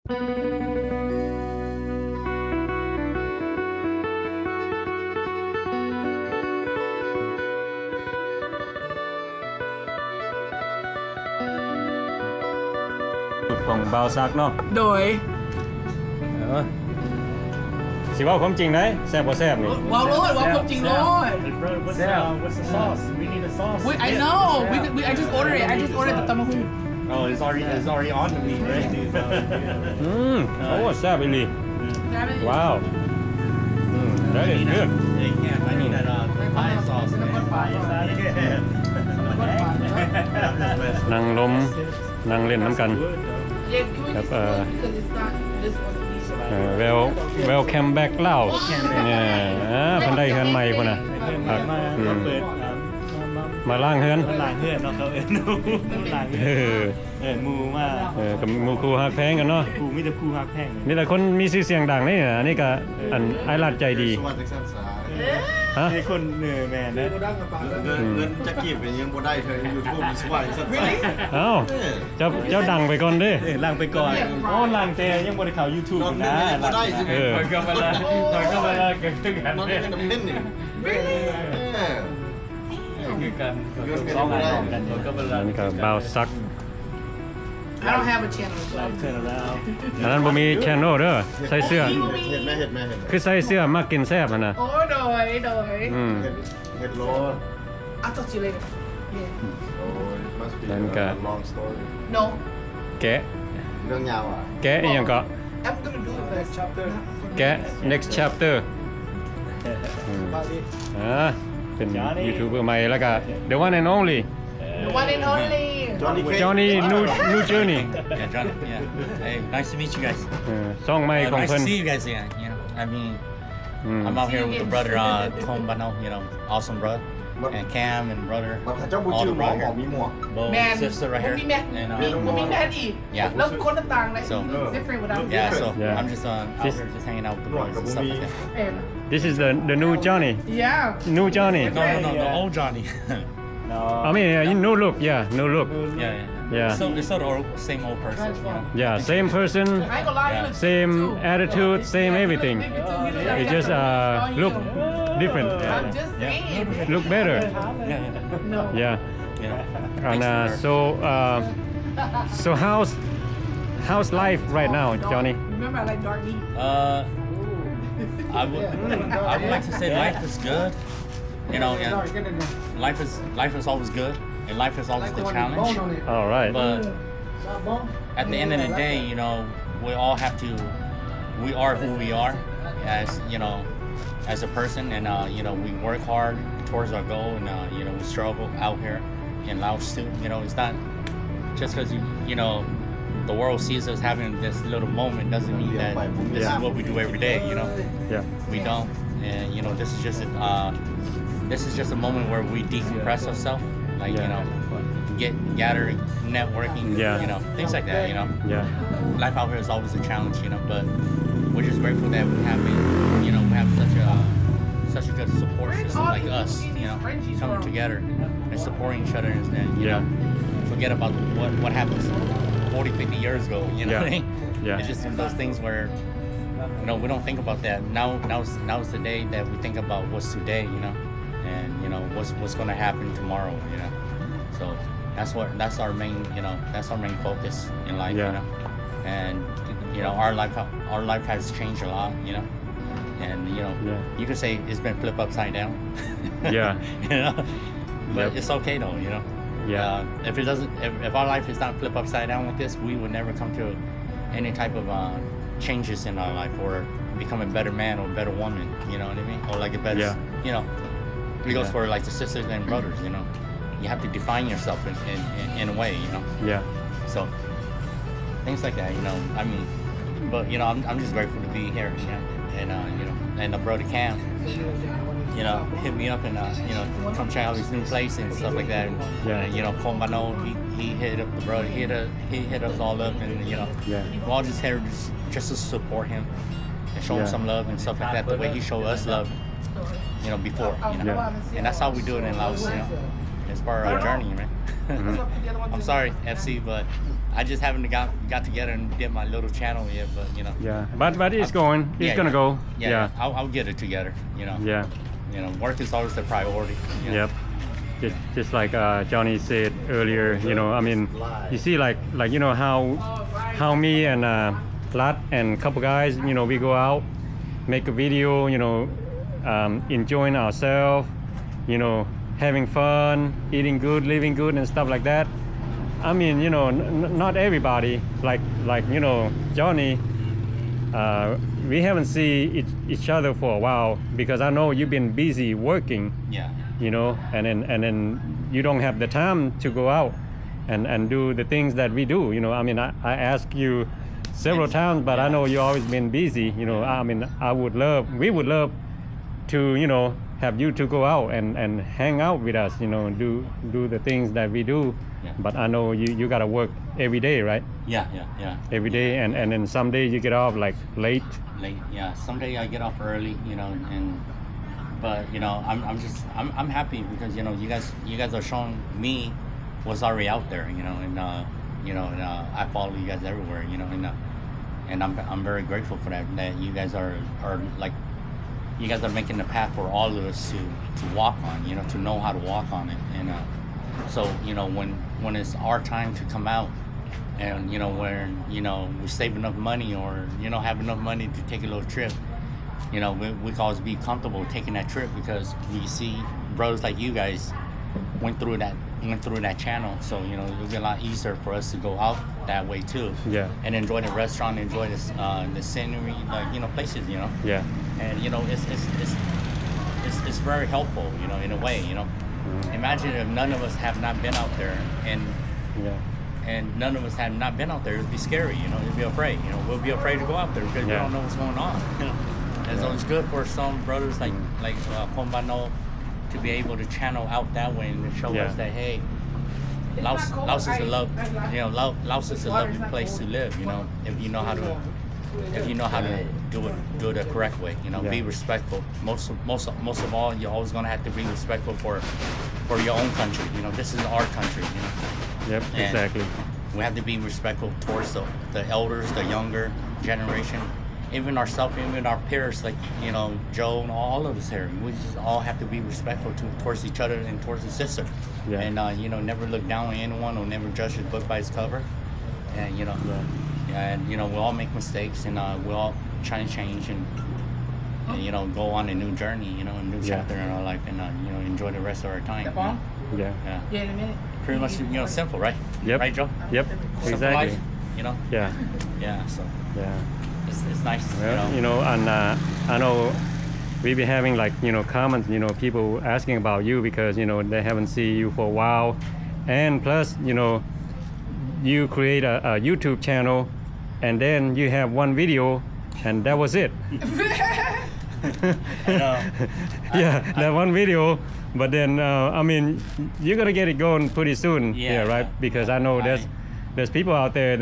ของบ่าวซักเนาะ โดย สิว่าความจริงได้แซ่บบ่แซ่บนี่ ว้าวโลดว้าวความจริงโลด What's the sauce? We need a sauce. Wait, I know. I just ordered it. I just ordered the tamahung. Oh, it's already on the meat, right? โอ้แซ่บอีหลีว้าว very good Hey, Cam, I need that Thai sauce, man. นั่งลมนั่งเล่นน้ำกัน Yeah, can we Yep, just because it's not this one. welcome back Laos เนี่ยเพิ่นได้เฮือนใหม่พุ่นน่ะ มาล้างเฮือน ล้างเฮือนเนาะเขาล้างเฮือนมูมา กับหมู่ครูฮักแพงกันเนาะ กูมีแต่กูฮักแพง นี่แหละคนมีชื่อเสียงดังนี่อันนี้ก็อันไอ้ลาดใจดีฮะ ไอ้คนเหนื่อยแมนนะ เงินจะกีบเป็นยังบ่ได้เธอยูทูบมีสวายสักไ เอ้าเจ้าดังไปก่อนเด้ ล้างไปก่อนอ๋อล้างแต่ยังบ่ได้เข้า YouTube นะ บ่ได้สิ ถอยกลับมาละเกิดขึ้นกัน มัน เด้ เป็นน้ำเล่นนี่ คือกันร้องไห้กันถอยกลับมาละ นี่ก็บ่าวซัก I don't have a channel. So. เชิญแล้ว อันนั้นบ่มีแชนเนลเด้อใส่เสื้อ เห็ดแม่เห็ดแม่เห็ด คือใส่เสื้อมากินแซ่บหั่นน่ะ Oh, doy. เห็ดโล I'll talk to you later. Yeah. โอ้ย must be นั่นก็ long story No. แกะ เรื่องยาวอ่ะ แกะอีหยังก็ I'm gonna do it next chapter. แกะ next chapter เป็นยูทูบเบอร์ใหม่แล้วก็ the one and only The one and only. Johnny new journey Yeah, Johnny. Yeah. Hey, nice to meet you guys. ซ่องใหม่ของ Nice เพิ่ to น see you guys again. You know, I mean, อืม I'm out here with the brother Tom Bano. You know, awesome brother, and Cam and brother. บัตรเจ้าบุญ All ชื่อ the หมอ brother หมอ here. มีหมวก Bo, Man, sister right here. we met. And, We metอีก Yeah. แล้วคนต่างๆเลย So- It's different without Yeah, so Yeah. I'm just out here just hanging out with the brothers and stuff like that. And this is the new Johnny yeah. new Johnny No, the old Johnny. I mean new look new look yeah. Yeah. So it's sort of same old person. You know? yeah same person I ain't gonna lie, you look same good, too. attitude same everything Yeah. it just look different I'm just saying. look better Yeah. No. yeah Yeah. and so how's life right now Johnny Remember I like dark meat. I would like to say life is good. You know, and life is always good, and life is always the challenge. all right But at the end of the day, you know, we all have to. We are who we are, as you know, as a person, and you know, we work hard towards our goal, and you know, we struggle out here in Laos too. You know, it's not just because you know. The world sees us having this little moment doesn't mean that this is what we do every day. You know, yeah we don't, and you know, this is just a moment where we decompress ourselves, like you know, gathering, networking, Yeah. you know, things like that. You know, yeah life out here is always a challenge. You know, but we're just grateful that we have it. You know, we have such a good support system like us. You know, coming together and supporting each other, and you Yeah. know, forget about what happened 40, 50 years ago. You know Yeah. what I mean? Yeah. It's just those things where you know we don't think about that. Now's the day that we think about what's today. You know, and you know what's going to happen tomorrow. You know, so that's our main focus in life. Yeah. You know, and you know our life has changed a lot. You know, and you know Yeah. you could say it's been flipped upside down. Yeah. You know, but Yep. it's okay though. You know. Yeah. If our life is not flip upside down with this, we would never come to any type of changes in our life or become a better man or a better woman. You know what I mean? Or like a better, Yeah. you know, it goes Yeah. for like the sisters and brothers. You know, you have to define yourself in a way. You know, yeah so things like that. You know, I mean, but you know, I'm just grateful to be here. You know, and you know, and the brother Cam. You know, hit me up and you know, come check out his new place and stuff like that. Yeah. And, you know, Pomano, he hit up the brother. He hit us all up, and you know, Yeah. we're all just here just to support him and show him Yeah. some love and stuff like that. The way he showed us love, you know, before. You know, Yeah. and that's how we do it in Laos. You know, it's part of our journey, man. I'm sorry, FC, but I just haven't got together and did my little channel yet, but you know. Yeah, but it's going. It's Yeah, gonna yeah. go. Yeah, Yeah. I'll get it together. You know. Yeah. You know, work is always the priority. You know? Yep. Just like Johnny said earlier, you know, I mean, you see like you know how me and Lat and couple guys, you know, we go out, make a video, you know, enjoying ourselves, you know, having fun, eating good, living good, and stuff like that. I mean, you know, not everybody like you know, Johnny. We haven't seen each other for a while because I know you've been busy working. Yeah. You know, and then you don't have the time to go out and do the things that we do. You know, I mean, I asked you several times, but I know you always been busy. You know, I mean, we would love to, you know, have you to go out and hang out with us. You know, do the things that we do. Yeah. But I know you gotta work every day, right? Yeah. Every day, and then some days you get off like late. Late. Yeah. Someday I get off early. You know, but you know, I'm happy because you know you guys are showing me what's already out there. You know, and I follow you guys everywhere. You know, and I'm very grateful for that. That you guys are like, you guys are making the path for all of us to walk on. You know, to know how to walk on it. And so you know when it's our time to come out, and you know when you know we save enough money or you know have enough money to take a little trip. You know, we can always be comfortable taking that trip because we see brothers like you guys went through that channel. So you know, it'll be a lot easier for us to go out that way too. Yeah. And enjoy the restaurant, enjoy the scenery, like you know, places. You know. Yeah. And you know, it's very helpful. You know, in a way. You know, imagine if none of us have not been out there and none of us have not been out there, it'd be scary. You know, you'd be afraid. You know, we'll be afraid to go out there because we don't know what's going on. You know. And so it's good for some brothers like Kombano to be able to channel out that way and to show us that hey, Laos is a Laos is a lovely place to live. You know, if you know how to do it the correct way. You know, be respectful. Most of all, you're always gonna have to be respectful for your own country. You know, this is our country. You know. Yep. And exactly. We have to be respectful towards the elders, the younger generation. Even ourselves, even our peers, like you know Joe and all of us here, we just all have to be respectful towards each other and towards the sister. Yeah. And you know, never look down on anyone or never judge his book by its cover. And you know, and you know, we all make mistakes, and we all try to change and you know go on a new journey, you know, a new chapter in our life, and you know enjoy the rest of our time. You know? Yeah. Yeah, in a minute. Pretty much, you know, simple, right? Yep. Right, Joe? Yep. Simple Exactly. life, you know. Yeah. Yeah. So Yeah. it's nice. Well, you know, and I know we've been having like, you know, comments, you know, people asking about you because, you know, they haven't seen you for a while. And plus, you know, you create a YouTube channel and then you have one video and that was it. Yeah, that one video. But then, I mean, you're going to get it going pretty soon. Yeah, right? Because I know there's people out there,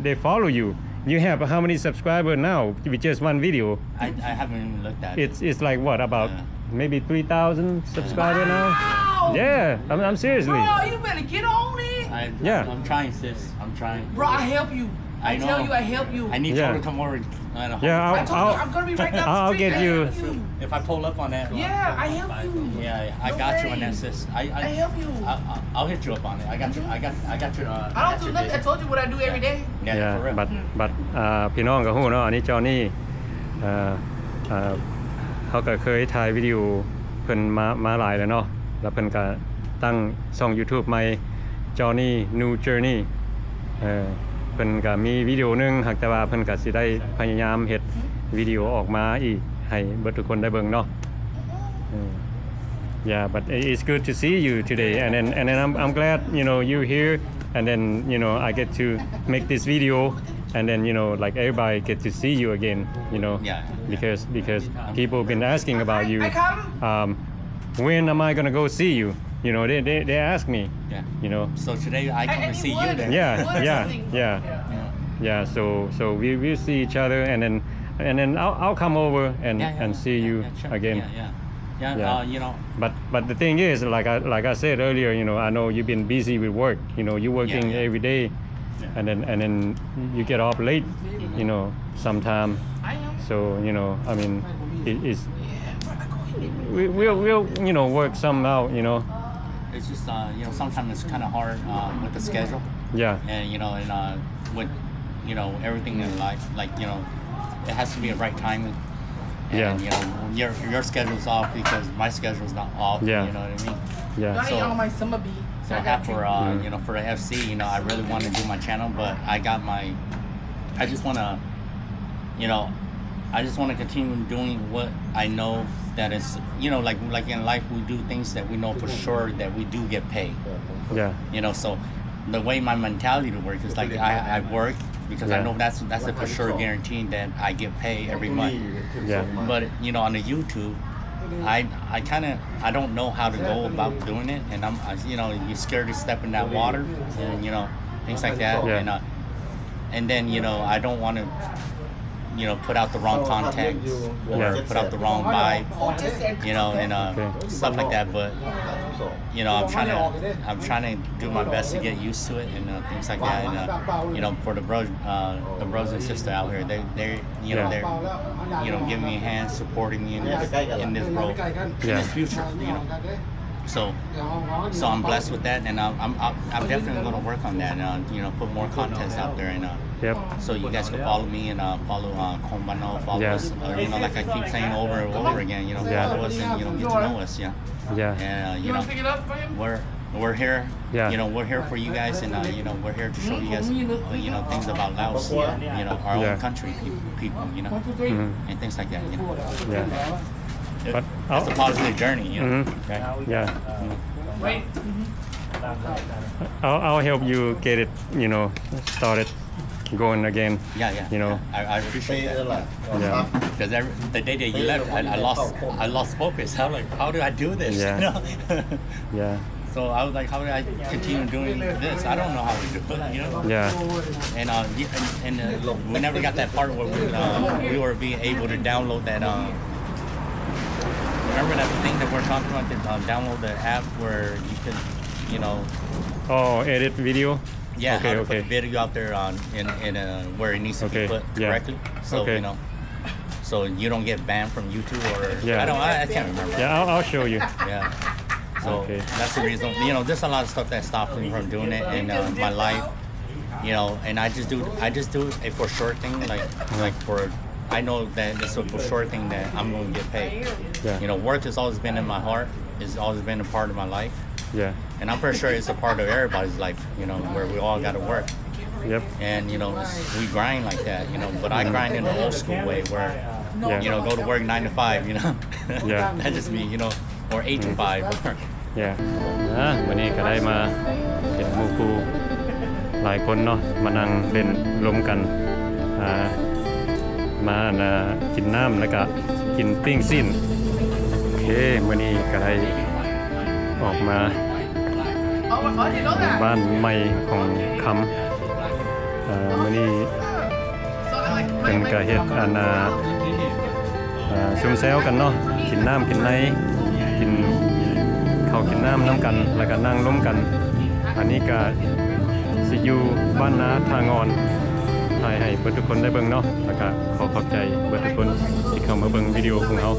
they follow you. You have how many subscribers now with just one video? I haven't even looked at it. It's like what, about maybe 3,000 subscribers now? Wow! Yeah, I'm seriously. Bro, you better get on it. I'm trying, sis. I'm trying. Bro, I help you. I know. tell you, I help you. I need you to come over. Yeah, I told you, I'm gonna be right down the I'll street. get I you. help you. If I pull up on that. Yeah, I help you. Yeah, I No got you on that, worries. sis. I help you. I'll hit you up on it. I got you. I got your. I don't do nothing. I told you what I do every day. Yeah, for real. but พี่น้องก็ฮู้เนาะอันนี้จอนี่เขาก็เคยถ่ายวิดีโอเพิ่นมาหลายแล้วเนาะแล้วเพิ่นก็ตั้งช่อง YouTube ใหม่จอนี่ New Journey เพิ่นก็มีวิดีโอนึงหากแต่ว่าเพิ่นก็สิได้พยายามเฮ็ดวิดีโอออกมาอีกให้เบิดทุกคนได้เบิ่งเนาะ Yeah, but it's good to see you today, and then I'm glad you know you're here, and then you know I get to make this video, and then you know like everybody get to see you again, you know, because people have been asking about you. When am I gonna go see you? You know, they ask me. Yeah. You know. So today I come and see you then. Yeah. So we will see each other, and then I'll come over and see you again. Yeah. You know. But the thing is, like I said earlier, you know, I know you've been busy with work. You know, you're working every day, and then you get off late, you know, sometime. I am. So you know, I mean, it's we'll you know work some out, you know. It's just you know, sometimes it's kind of hard with the schedule, Yeah, and you know, and with you know everything in life, like you know, it has to be a right timing. And, Yeah. you know, your schedule's off because my schedule's not off. Yeah. You know what I mean? yeah, I ain't on my summer bee. So I I have got for you. you know, for the FC, you know, I really want to do my channel, but I just want to, you know, I just want to continue doing what I know that is, you know, like in life we do things that we know for sure that we do get paid. yeah, You know, so the way my mentality to work is like I work because I Yeah. know that's a for sure guarantee that I get paid every month. yeah, But you know, on the YouTube, I kind of I don't know how to go about doing it, and you know, you're scared to step in that water, and you know, things like that, Yeah. And then you know, I don't want to, you know, put out the wrong content or Yeah. put out the wrong vibe, you know, and Okay. stuff like that. But you know, I'm trying to do my best to get used to it and things like that. And you know, for the bros and sisters out here, they're you know Yeah. they're you know giving me a hand, supporting me in this role, in Yeah. this future. You know, so I'm blessed with that, and I'm definitely going to work on that. You know, put more contents out there, and yep, so you guys can follow me and follow Kombano, follow Yeah. us. You know, like I keep saying over and over again. You know, Yeah. follow us and you know get to know us. Yeah, yeah, and You you know want to pick it up for him? we're here. Yeah. You know, we're here for you guys, and you know we're here to show you guys you know things about Laos. You know, our Yeah. own country, people. You know, 1, 2, 3. Mhm. and things like that. You know, yeah, But it's a positive journey. You know, Mhm. right? yeah. Wait. I'll help you get it, you know, started going again. Yeah. You know. I appreciate that. Yeah, Because the day that you left, I lost focus. I was like, how do I do this? Yeah. You know? yeah, So I was like, how do I continue doing this? I don't know how to do it. You know? yeah, And we never got that part where we were being able to download that. Remember that thing that we're talking about? Download the app where you could, you know, oh, edit video. yeah, Okay, how to okay. put video out there in where it needs to Okay, be put yeah. correctly. So Okay. you know, so you don't get banned from YouTube or Yeah. I can't remember. Yeah, I'll show you. Yeah. So Okay. that's the reason. You know, there's a lot of stuff that stops me from doing it in my life. You know, and I just do it for sure thing, like for. I know that it's a for sure thing that I'm going to get paid. Yeah. You know, work has always been in my heart. It's always been a part of my life, Yeah, and I'm pretty sure it's a part of everybody's life. You know, where we all got to work. yep, And you know we grind like that, you know, but I grind in the old school way where Yeah. you know go to work 9 to 5, you know. Yeah. That's just me, you know, or 8 to 5 or yeah. วันนี้ก็ได้มาเป็นหมู่ครูหลายคนเนาะมานั่งเล่นรวมกันมากินน้ำแล้วก็กินปิ้งสิ้นโอเควันนี้ก็ได้ออกมา Oh, I didn't know that. บ้านใหม่ของคำมื้อนี้ So I like เป็นกะเฮ็ดซุมแซวกันเนาะกินน้ำกินไหนกินข้าวกินน้ำน้ำกันแล้วก็นั่งร่วมกัน อันนี้ก็สิอยู่บ้านนาทางอนถ่ายให้เบิดทุกคนได้เบิ่งเนาะแล้วก็ขอบใจเบิดทุกคนที่เข้ามาเบิ่งวิดีโอของเรา